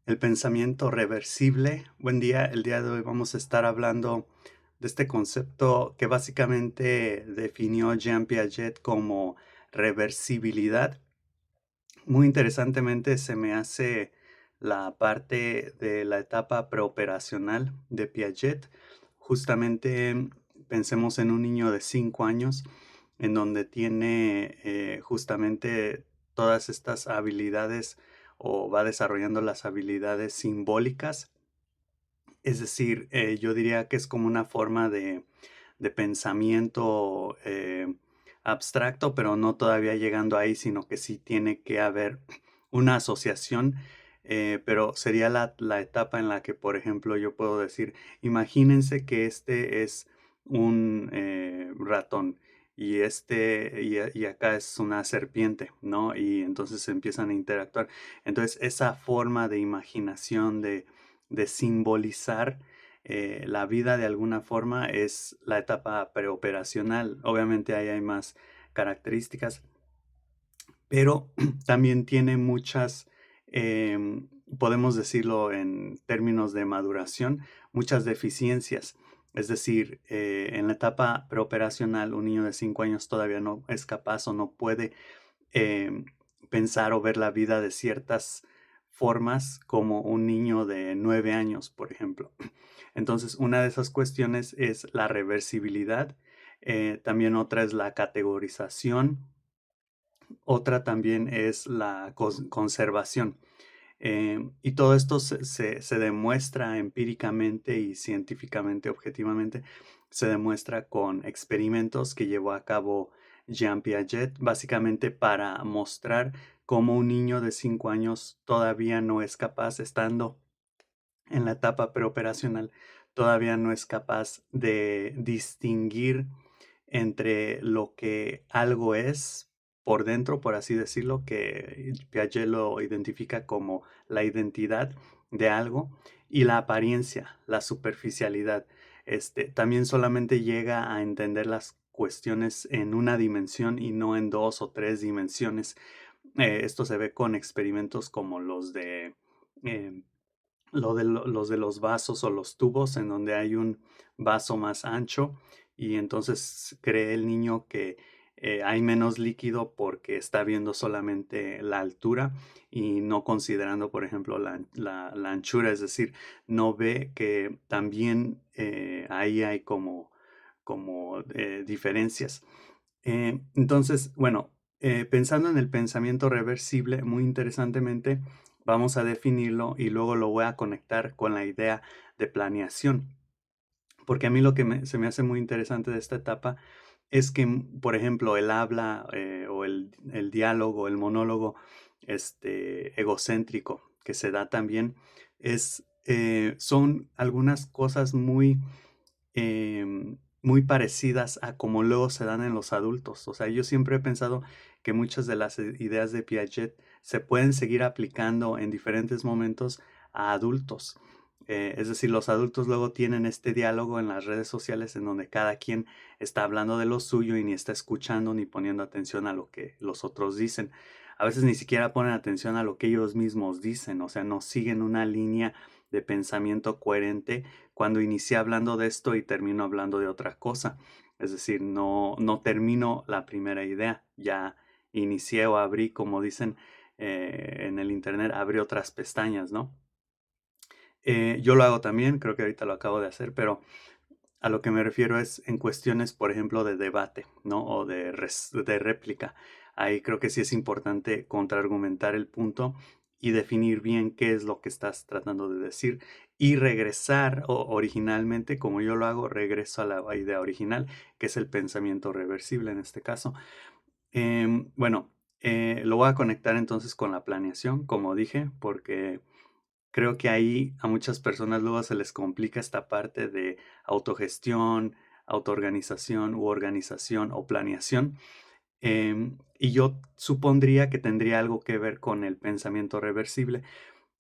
El pensamiento reversible. Buen día. El día de hoy vamos a estar hablando de este concepto que básicamente definió Jean Piaget como reversibilidad. Muy interesantemente se me hace la parte de la etapa preoperacional de Piaget. Justamente pensemos en un niño de 5 años en donde tiene justamente todas estas habilidades o va desarrollando las habilidades simbólicas. Es decir, yo diría que es como una forma de pensamiento abstracto, pero no todavía llegando ahí, sino que sí tiene que haber una asociación, pero sería la etapa en la que, por ejemplo, yo puedo decir, imagínense que este es un ratón y y acá es una serpiente, ¿no? Y entonces empiezan a interactuar. Entonces, esa forma de imaginación, de simbolizar la vida de alguna forma es la etapa preoperacional. Obviamente ahí hay más características, pero también tiene muchas, podemos decirlo en términos de maduración, muchas deficiencias. Es decir, en la etapa preoperacional, un niño de 5 años todavía no es capaz o no puede em, pensar o ver la vida de ciertas formas como un niño de 9 años, por ejemplo. Entonces, una de esas cuestiones es la reversibilidad, también otra es la categorización, otra también es la conservación. Y todo esto se demuestra empíricamente y científicamente, objetivamente, se demuestra con experimentos que llevó a cabo Jean Piaget, básicamente para mostrar cómo un niño de 5 años todavía no es capaz, estando en la etapa preoperacional, todavía no es capaz de distinguir entre lo que algo es por dentro, por así decirlo, que Piaget lo identifica como la identidad de algo, y la apariencia, la superficialidad. También solamente llega a entender las cuestiones en una dimensión y no en dos o tres dimensiones. Esto se ve con experimentos como em, los de los vasos o los tubos, en donde hay un vaso más ancho y entonces cree el niño que hay menos líquido porque está viendo solamente la altura y no considerando, por ejemplo, la anchura, es decir, no ve que también ahí hay como diferencias. Entonces, bueno, pensando en el pensamiento reversible, muy interesantemente, vamos a definirlo y luego lo voy a conectar con la idea de planeación. Porque a mí lo que se me hace muy interesante de esta etapa es que, por ejemplo, el habla o el diálogo, el monólogo egocéntrico que se da también, son algunas cosas muy parecidas a como luego se dan en los adultos. O sea, yo siempre he pensado que muchas de las ideas de Piaget se pueden seguir aplicando en diferentes momentos a adultos. Es decir, los adultos luego tienen este diálogo en las redes sociales en donde cada quien está hablando de lo suyo y ni está escuchando ni poniendo atención a lo que los otros dicen. A veces ni siquiera ponen atención a lo que ellos mismos dicen, o sea, no siguen una línea de pensamiento coherente cuando inicié hablando de esto y termino hablando de otra cosa. Es decir, no termino la primera idea, ya inicié o abrí, como dicen en el internet, abrí otras pestañas, ¿no? Yo lo hago también, creo que ahorita lo acabo de hacer, pero a lo que me refiero es en cuestiones, por ejemplo, de debate, ¿no? O de réplica. Ahí creo que sí es importante contraargumentar el punto y definir bien qué es lo que estás tratando de decir y regresar originalmente, como yo lo hago, regreso a la idea original, que es el pensamiento reversible en este caso. Bueno, lo voy a conectar entonces con la planeación, como dije, porque creo que ahí a muchas personas luego se les complica esta parte de autogestión, autoorganización u organización o planeación. Y yo supondría que tendría algo que ver con el pensamiento reversible.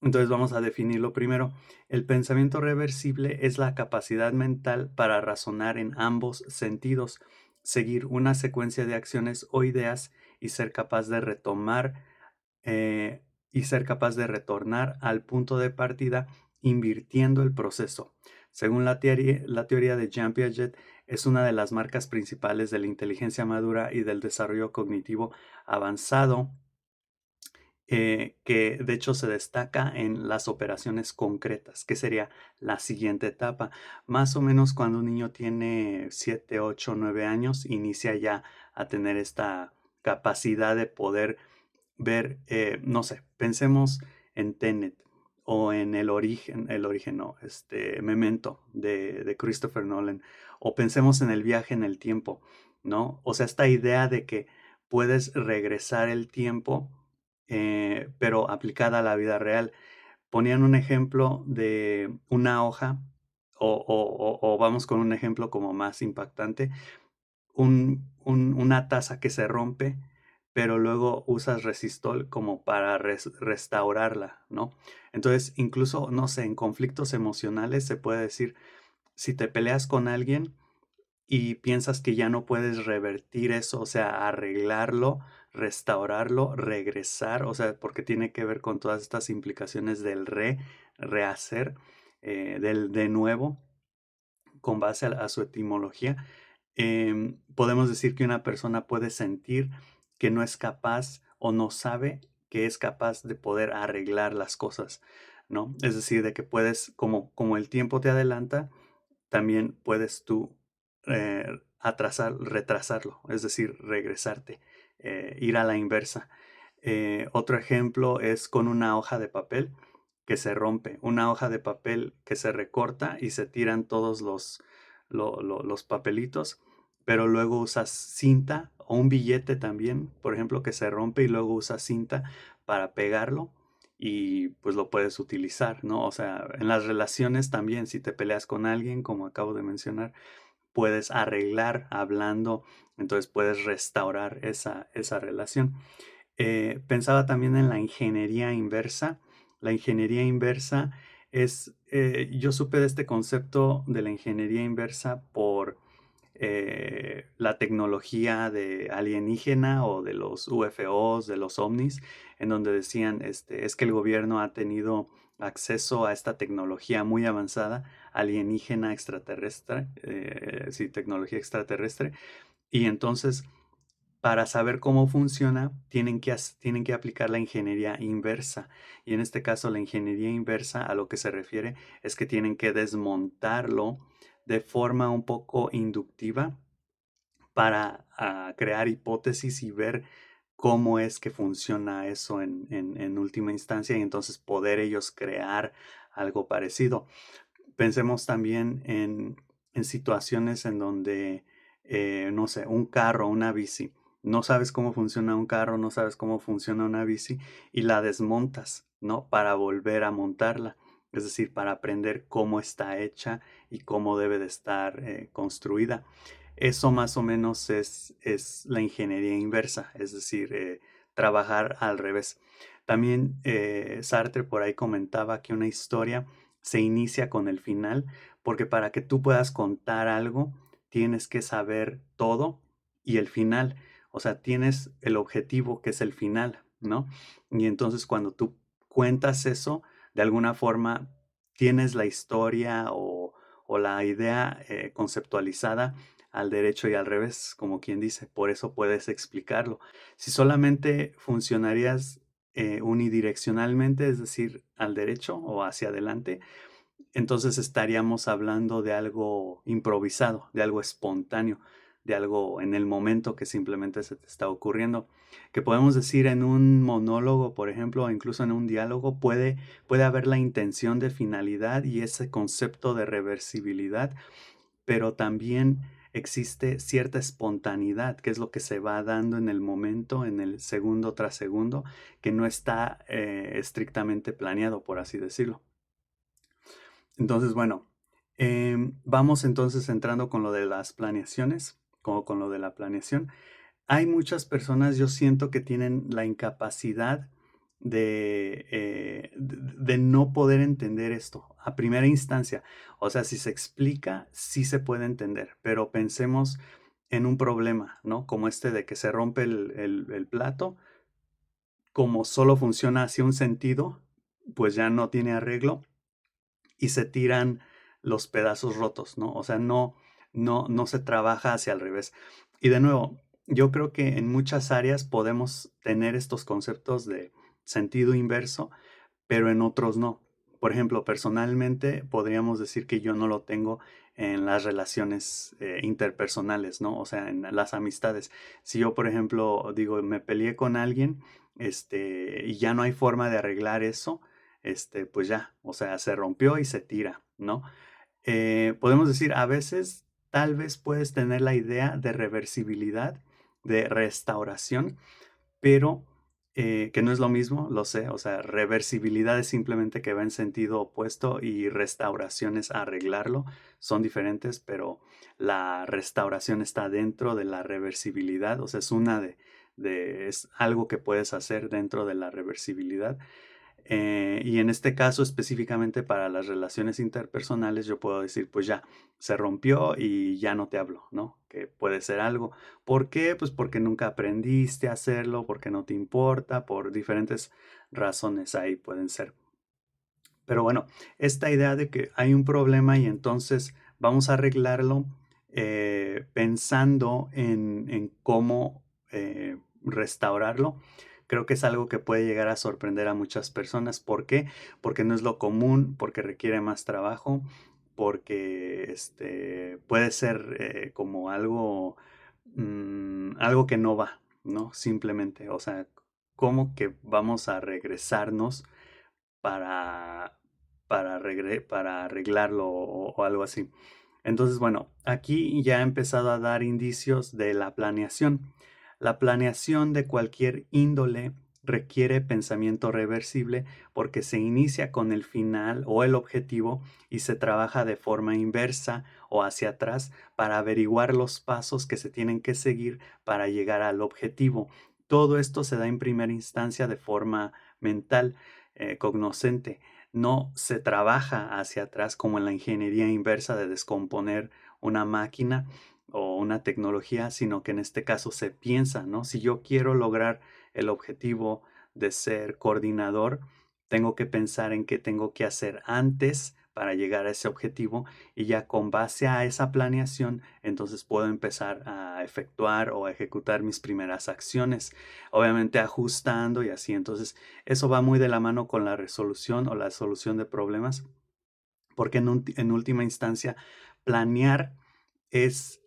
Entonces vamos a definirlo primero. El pensamiento reversible es la capacidad mental para razonar en ambos sentidos, seguir una secuencia de acciones o ideas y ser capaz de retomar eh, y ser capaz de retornar al punto de partida invirtiendo el proceso. Según la teoría de Jean Piaget, es una de las marcas principales de la inteligencia madura y del desarrollo cognitivo avanzado, que de hecho se destaca en las operaciones concretas, que sería la siguiente etapa. Más o menos cuando un niño tiene 7, 8, 9 años, inicia ya a tener esta capacidad de poder ver, no sé, pensemos en Tenet o en El origen no, Memento de Christopher Nolan, o pensemos en el viaje en el tiempo, ¿no? O sea, esta idea de que puedes regresar el tiempo, pero aplicada a la vida real. Ponían un ejemplo de una hoja, o vamos con un ejemplo como más impactante, una taza que se rompe, pero luego usas resistol como para restaurarla, ¿no? Entonces, incluso, no sé, en conflictos emocionales se puede decir, si te peleas con alguien y piensas que ya no puedes revertir eso, o sea, arreglarlo, restaurarlo, regresar, o sea, porque tiene que ver con todas estas implicaciones del rehacer, del de nuevo, con base a su etimología. Podemos decir que una persona puede sentir que no es capaz o no sabe que es capaz de poder arreglar las cosas, ¿no? Es decir, de que puedes, como el tiempo te adelanta, también puedes tú retrasarlo, es decir, regresarte, ir a la inversa. Otro ejemplo es con una hoja de papel que se rompe, una hoja de papel que se recorta y se tiran todos los papelitos, pero luego usas cinta o un billete también, por ejemplo, que se rompe y luego usas cinta para pegarlo y pues lo puedes utilizar, ¿no? O sea, en las relaciones también, si te peleas con alguien, como acabo de mencionar, puedes arreglar hablando, entonces puedes restaurar esa relación. Pensaba también en la ingeniería inversa. La ingeniería inversa es, yo supe de este concepto de la ingeniería inversa por la tecnología de alienígena o de los UFOs, de los ovnis, en donde decían, es que el gobierno ha tenido acceso a esta tecnología muy avanzada, alienígena extraterrestre, sí, tecnología extraterrestre, y entonces para saber cómo funciona, tienen que aplicar la ingeniería inversa. Y en este caso, la ingeniería inversa a lo que se refiere es que tienen que desmontarlo de forma un poco inductiva para crear hipótesis y ver cómo es que funciona eso en última instancia y entonces poder ellos crear algo parecido. Pensemos también en situaciones en donde, no sé, un carro, una bici. No sabes cómo funciona un carro, no sabes cómo funciona una bici y la desmontas, ¿no? Para volver a montarla. Es decir, para aprender cómo está hecha y cómo debe de estar construida. Eso más o menos es la ingeniería inversa, es decir, trabajar al revés. También Sartre por ahí comentaba que una historia se inicia con el final, porque para que tú puedas contar algo, tienes que saber todo y el final. O sea, tienes el objetivo que es el final, ¿no? Y entonces cuando tú cuentas eso, de alguna forma tienes la historia o la idea conceptualizada al derecho y al revés, como quien dice. Por eso puedes explicarlo. Si solamente funcionarías unidireccionalmente, es decir, al derecho o hacia adelante, entonces estaríamos hablando de algo improvisado, de algo espontáneo, de algo en el momento que simplemente se te está ocurriendo. Que podemos decir en un monólogo, por ejemplo, o incluso en un diálogo, puede haber la intención de finalidad y ese concepto de reversibilidad, pero también existe cierta espontaneidad, que es lo que se va dando en el momento, en el segundo tras segundo, que no está estrictamente planeado, por así decirlo. Entonces, bueno, vamos entonces entrando con lo de las planeaciones, como con lo de la planeación. Hay muchas personas, yo siento que tienen la incapacidad de no poder entender esto a primera instancia. O sea, si se explica, sí se puede entender, pero pensemos en un problema, ¿no? Como este de que se rompe el plato como solo funciona hacia un sentido, pues ya no tiene arreglo y se tiran los pedazos rotos, ¿no? O sea, no se trabaja hacia el revés. Y de nuevo, yo creo que en muchas áreas podemos tener estos conceptos de sentido inverso, pero en otros no. Por ejemplo, personalmente podríamos decir que yo no lo tengo en las relaciones interpersonales, ¿no? O sea, en las amistades. Si yo, por ejemplo, digo, me peleé con alguien, y ya no hay forma de arreglar eso, pues ya, o sea, se rompió y se tira, ¿no? Podemos decir, a veces tal vez puedes tener la idea de reversibilidad, de restauración, pero que no es lo mismo, lo sé, o sea, reversibilidad es simplemente que va en sentido opuesto y restauración es arreglarlo, son diferentes, pero la restauración está dentro de la reversibilidad, o sea, es una es algo que puedes hacer dentro de la reversibilidad. Y en este caso, específicamente para las relaciones interpersonales, yo puedo decir, pues ya, se rompió y ya no te hablo, ¿no? Que puede ser algo. ¿Por qué? Pues porque nunca aprendiste a hacerlo, porque no te importa, por diferentes razones ahí pueden ser. Pero bueno, esta idea de que hay un problema y entonces vamos a arreglarlo pensando en cómo restaurarlo, creo que es algo que puede llegar a sorprender a muchas personas. ¿Por qué? Porque no es lo común, porque requiere más trabajo, porque puede ser como algo, algo que no va, ¿no? Simplemente, o sea, ¿cómo que vamos a regresarnos para, para arreglarlo o algo así? Entonces, bueno, aquí ya he empezado a dar indicios de la planeación. La planeación de cualquier índole requiere pensamiento reversible porque se inicia con el final o el objetivo y se trabaja de forma inversa o hacia atrás para averiguar los pasos que se tienen que seguir para llegar al objetivo. Todo esto se da en primera instancia de forma mental, cognoscente. No se trabaja hacia atrás como en la ingeniería inversa de descomponer una máquina o una tecnología, sino que en este caso se piensa, ¿no? Si yo quiero lograr el objetivo de ser coordinador, tengo que pensar en qué tengo que hacer antes para llegar a ese objetivo y ya con base a esa planeación, entonces puedo empezar a efectuar o a ejecutar mis primeras acciones, obviamente ajustando y así. Entonces, eso va muy de la mano con la resolución o la solución de problemas, porque en última instancia, planear es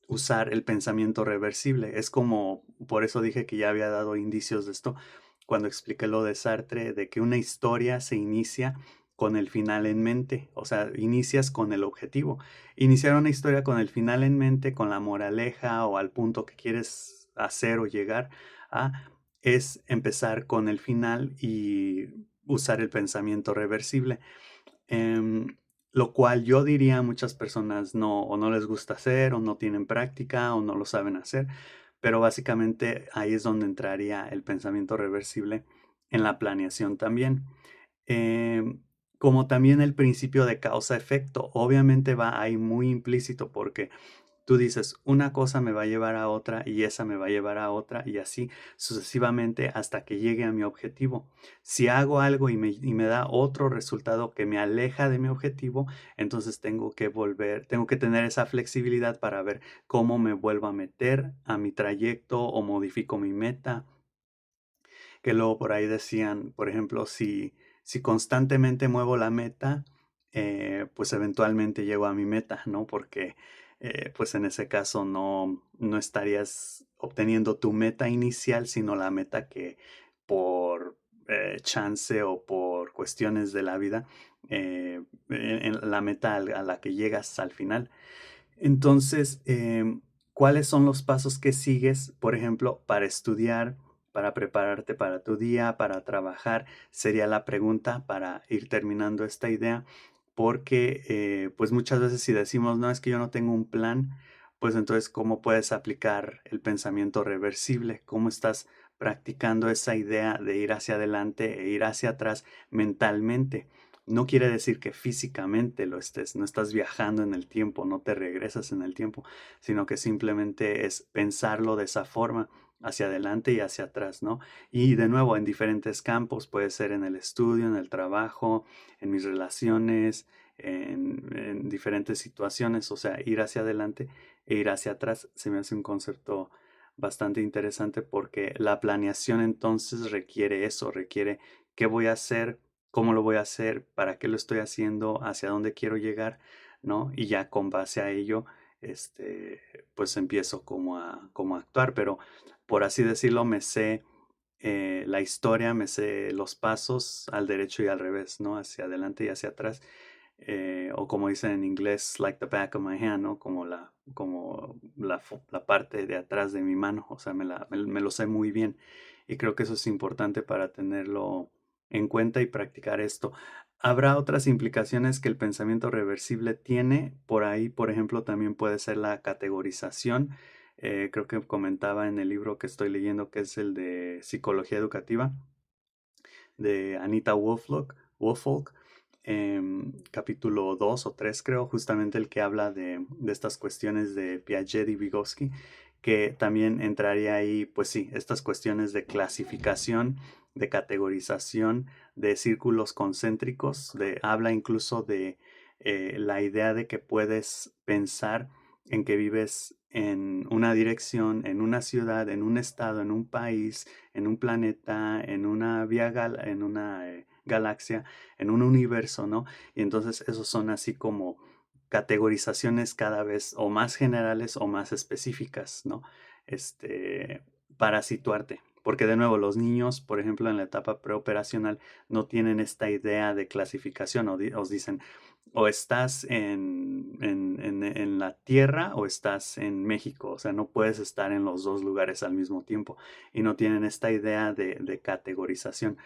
usar el pensamiento reversible. Es como, por eso dije que ya había dado indicios de esto cuando expliqué lo de Sartre, de que una historia se inicia con el final en mente, o sea, inicias con el objetivo. Iniciar una historia con el final en mente, con la moraleja o al punto que quieres hacer o llegar a, es empezar con el final y usar el pensamiento reversible. Lo cual yo diría a muchas personas no, o no les gusta hacer, o no tienen práctica, o no lo saben hacer, pero básicamente ahí es donde entraría el pensamiento reversible en la planeación también. Em, Como también el principio de causa-efecto, obviamente va ahí muy implícito porque tú dices, una cosa me va a llevar a otra y esa me va a llevar a otra y así sucesivamente hasta que llegue a mi objetivo. Si hago algo y me da otro resultado que me aleja de mi objetivo, entonces tengo que tener esa flexibilidad para ver cómo me vuelvo a meter a mi trayecto o modifico mi meta. Que luego por ahí decían, por ejemplo, si constantemente muevo la meta, pues eventualmente llego a mi meta, ¿no? Porque pues en ese caso no estarías obteniendo tu meta inicial, sino la meta que por chance o por cuestiones de la vida, en la meta a la que llegas al final. Entonces, ¿cuáles son los pasos que sigues, por ejemplo, para estudiar, para prepararte para tu día, para trabajar? Sería la pregunta para ir terminando esta idea, porque pues muchas veces si decimos, no, es que yo no tengo un plan, pues entonces, ¿cómo puedes aplicar el pensamiento reversible? ¿Cómo estás practicando esa idea de ir hacia adelante e ir hacia atrás mentalmente? No quiere decir que físicamente lo estés, no estás viajando en el tiempo, no te regresas en el tiempo, sino que simplemente es pensarlo de esa forma. hacia adelante y hacia atrás, ¿no? Y de nuevo, en diferentes campos, puede ser en el estudio, en el trabajo, en mis relaciones, en diferentes situaciones, o sea, ir hacia adelante e ir hacia atrás se me hace un concepto bastante interesante porque la planeación entonces requiere eso, requiere qué voy a hacer, cómo lo voy a hacer, para qué lo estoy haciendo, hacia dónde quiero llegar, ¿no? Y ya con base a ello, este, pues empiezo como a actuar, pero por así decirlo, me sé la historia, me sé los pasos al derecho y al revés, ¿no? Hacia adelante y hacia atrás. O como dicen en inglés, like the back of my hand, ¿no? Como la parte de atrás de mi mano, o sea, me lo sé muy bien. Y creo que eso es importante para tenerlo en cuenta y practicar esto. Habrá otras implicaciones que el pensamiento reversible tiene. Por ahí, por ejemplo, también puede ser la categorización. Creo que comentaba en el libro que estoy leyendo, que es el de Psicología Educativa, de Anita Wofolk, capítulo 2 o 3 creo, justamente el que habla de estas cuestiones de Piaget y Vygotsky, que también entraría ahí, pues sí, estas cuestiones de clasificación, de categorización, de círculos concéntricos, habla incluso de la idea de que puedes pensar en que vives en una dirección, en una ciudad, en un estado, en un país, en un planeta, en una galaxia, en un universo, ¿no? Y entonces esos son así como categorizaciones cada vez o más generales o más específicas, ¿no? Este, para situarte. Porque de nuevo, los niños, por ejemplo, en la etapa preoperacional, no tienen esta idea de clasificación, os dicen, o estás en la Tierra o estás en México, o sea, no puedes estar en los dos lugares al mismo tiempo y no tienen esta idea de categorización.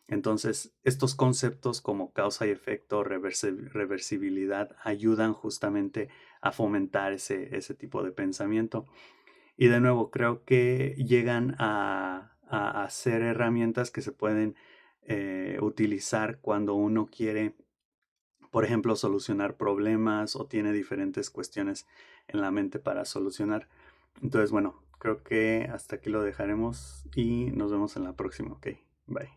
Entonces, estos conceptos como causa y efecto, reversibilidad, ayudan justamente a fomentar ese tipo de pensamiento. Y de nuevo, creo que llegan a ser herramientas que se pueden utilizar cuando uno quiere, por ejemplo, solucionar problemas o tiene diferentes cuestiones en la mente para solucionar. Entonces, bueno, creo que hasta aquí lo dejaremos y nos vemos en la próxima. Ok, bye.